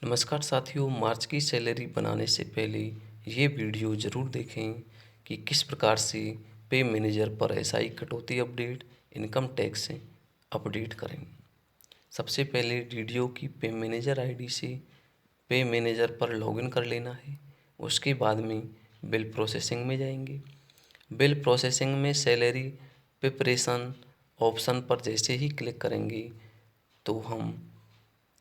नमस्कार साथियों, मार्च की सैलरी बनाने से पहले ये वीडियो ज़रूर देखें कि किस प्रकार से पे मैनेजर पर एसआई कटौती अपडेट इनकम टैक्स अपडेट करें। सबसे पहले वीडियो की पे मैनेजर आईडी से पे मैनेजर पर लॉगिन कर लेना है। उसके बाद में बिल प्रोसेसिंग में जाएंगे। बिल प्रोसेसिंग में सैलरी प्रिपरेशन ऑप्शन पर जैसे ही क्लिक करेंगे तो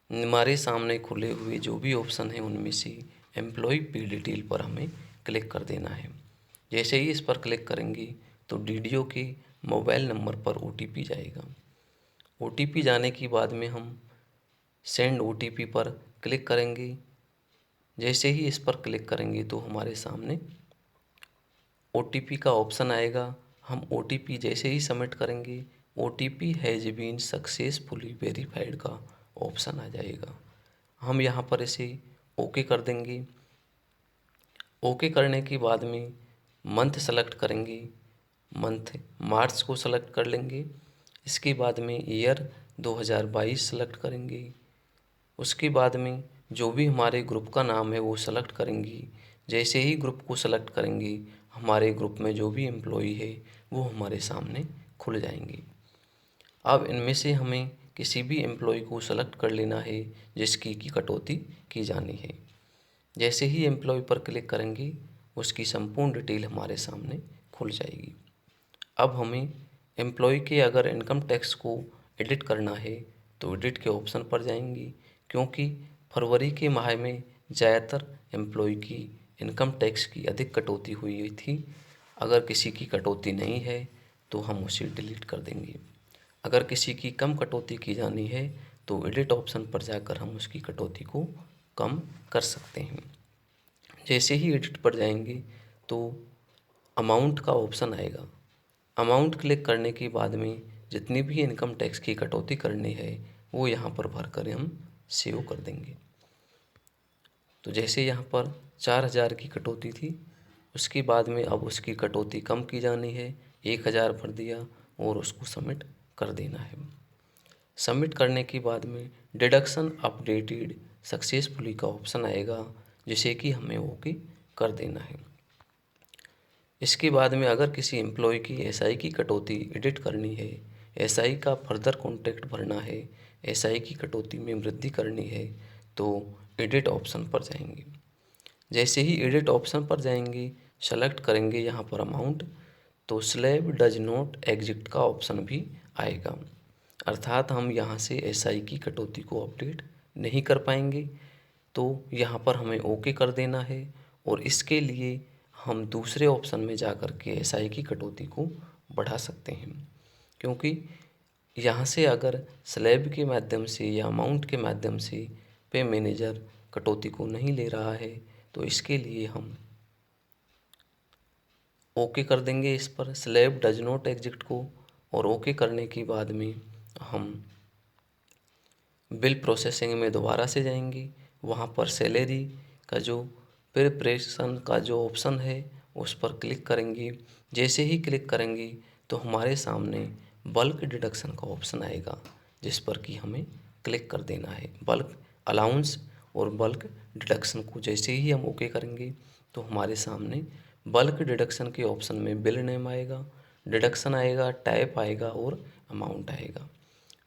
हमारे सामने खुले हुए जो भी ऑप्शन हैं उनमें से एम्प्लॉय पे डिटेल पर हमें क्लिक कर देना है। जैसे ही इस पर क्लिक करेंगे तो डीडीओ के मोबाइल नंबर पर ओटीपी जाएगा। ओटीपी जाने के बाद में हम सेंड ओटीपी पर क्लिक करेंगे। जैसे ही इस पर क्लिक करेंगे तो हमारे सामने ओटीपी का ऑप्शन आएगा। हम ओटीपी जैसे ही सबमिट करेंगे OTP has been successfully verified का ऑप्शन आ जाएगा। हम यहाँ पर इसे ओके कर देंगे। ओके करने के बाद में मंथ सेलेक्ट करेंगे। मंथ मार्च को सेलेक्ट कर लेंगे। इसके बाद में ईयर 2022 सेलेक्ट करेंगे। उसके बाद में जो भी हमारे ग्रुप का नाम है वो सेलेक्ट करेंगे। जैसे ही ग्रुप को सेलेक्ट करेंगे हमारे ग्रुप में जो भी एम्प्लॉई है वो हमारे सामने खुल जाएंगे। अब इनमें से हमें किसी भी एम्प्लॉय को सेलेक्ट कर लेना है जिसकी की कटौती की जानी है। जैसे ही एम्प्लॉय पर क्लिक करेंगे उसकी संपूर्ण डिटेल हमारे सामने खुल जाएगी। अब हमें एम्प्लॉय के अगर इनकम टैक्स को एडिट करना है तो एडिट के ऑप्शन पर जाएंगे, क्योंकि फरवरी के माह में ज़्यादातर एम्प्लॉय की इनकम टैक्स की अधिक कटौती हुई थी। अगर किसी की कटौती नहीं है तो हम उसे डिलीट कर देंगे। अगर किसी की कम कटौती की जानी है तो एडिट ऑप्शन पर जाकर हम उसकी कटौती को कम कर सकते हैं। जैसे ही एडिट पर जाएंगे तो अमाउंट का ऑप्शन आएगा। अमाउंट क्लिक करने के बाद में जितनी भी इनकम टैक्स की कटौती करनी है वो यहाँ पर भर कर हम सेव कर देंगे। तो जैसे यहाँ पर 4000 की कटौती थी, उसके बाद में अब उसकी कटौती कम की जानी है, 1000 भर दिया और उसको सबमिट कर देना है। सबमिट करने के बाद में डिडक्शन अपडेटेड सक्सेसफुली का ऑप्शन आएगा, जिसे कि हमें ओके कर देना है। इसके बाद में अगर किसी एम्प्लॉय की एसआई की कटौती एडिट करनी है, एसआई का फर्दर कॉन्ट्रैक्ट भरना है, एसआई की कटौती में वृद्धि करनी है तो एडिट ऑप्शन पर जाएंगे। जैसे ही एडिट ऑप्शन पर जाएंगे सेलेक्ट करेंगे यहाँ पर अमाउंट, तो स्लैब डज नॉट एग्जिट का ऑप्शन भी आएगा। अर्थात हम यहाँ से एसआई की कटौती को अपडेट नहीं कर पाएंगे। तो यहाँ पर हमें ओके कर देना है और इसके लिए हम दूसरे ऑप्शन में जा कर के एसआई की कटौती को बढ़ा सकते हैं, क्योंकि यहाँ से अगर स्लैब के माध्यम से या अमाउंट के माध्यम से पे मैनेजर कटौती को नहीं ले रहा है तो इसके लिए हम ओके कर देंगे इस पर स्लैब डज नॉट एग्जिट को। और ओके करने के बाद में हम बिल प्रोसेसिंग में दोबारा से जाएंगे। वहाँ पर सैलरी का जो प्रिपरेशन का जो ऑप्शन है उस पर क्लिक करेंगे। जैसे ही क्लिक करेंगे तो हमारे सामने बल्क डिडक्शन का ऑप्शन आएगा, जिस पर कि हमें क्लिक कर देना है। बल्क अलाउंस और बल्क डिडक्शन को जैसे ही हम ओके करेंगे तो हमारे सामने बल्क डिडक्शन के ऑप्शन में बिल नेम आएगा, डिडक्शन आएगा, टाइप आएगा और अमाउंट आएगा।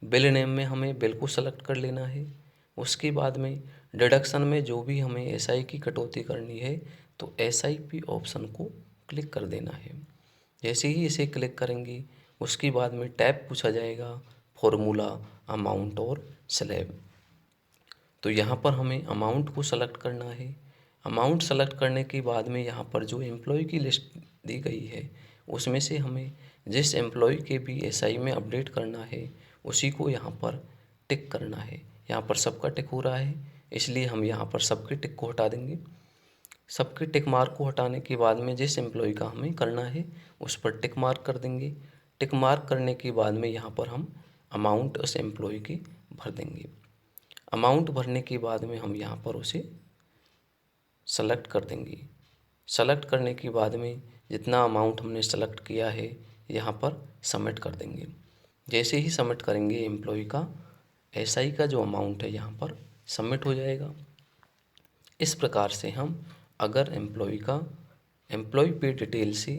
बिल नेम में हमें बिल को सेलेक्ट कर लेना है। उसके बाद में डिडक्शन में जो भी हमें एसआई की कटौती करनी है तो एसआईपी ऑप्शन को क्लिक कर देना है। जैसे ही इसे क्लिक करेंगे उसके बाद में टैब पूछा जाएगा फॉर्मूला, अमाउंट और स्लैब। तो यहाँ पर हमें अमाउंट को सेलेक्ट करना है। अमाउंट सेलेक्ट करने के बाद में यहाँ पर जो एम्प्लॉय की लिस्ट दी गई है उसमें से हमें जिस एम्प्लॉय के भी एसआई में अपडेट करना है उसी को यहाँ पर टिक करना है। यहाँ पर सबका टिक हो रहा है इसलिए हम यहाँ पर सबके टिक को हटा देंगे। सबके टिक मार्क को हटाने के बाद में जिस एम्प्लॉय का हमें करना है उस पर टिक मार्क कर देंगे। टिक मार्क करने के बाद में यहाँ पर हम अमाउंट उस एम्प्लॉय की भर देंगे। अमाउंट भरने के बाद में हम यहाँ पर उसे सेलेक्ट कर देंगे। सेलेक्ट करने के बाद में जितना अमाउंट हमने सेलेक्ट किया है यहाँ पर सबमिट कर देंगे। जैसे ही सबमिट करेंगे एम्प्लॉय का एसआई का जो अमाउंट है यहाँ पर सबमिट हो जाएगा। इस प्रकार से हम अगर एम्प्लॉय पे डिटेल से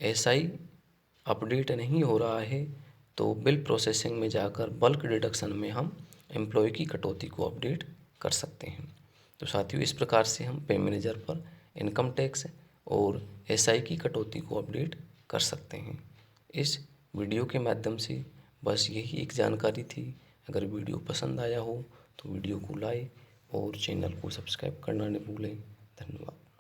एसआई अपडेट नहीं हो रहा है तो बिल प्रोसेसिंग में जाकर बल्क डिडक्शन में हम एम्प्लॉय की कटौती को अपडेट कर सकते हैं। तो साथियों, इस प्रकार से हम पे मैनेजर पर इनकम टैक्स और एसआई की कटौती को अपडेट कर सकते हैं। इस वीडियो के माध्यम से बस यही एक जानकारी थी। अगर वीडियो पसंद आया हो तो वीडियो को लाइक और चैनल को सब्सक्राइब करना न भूलें। धन्यवाद।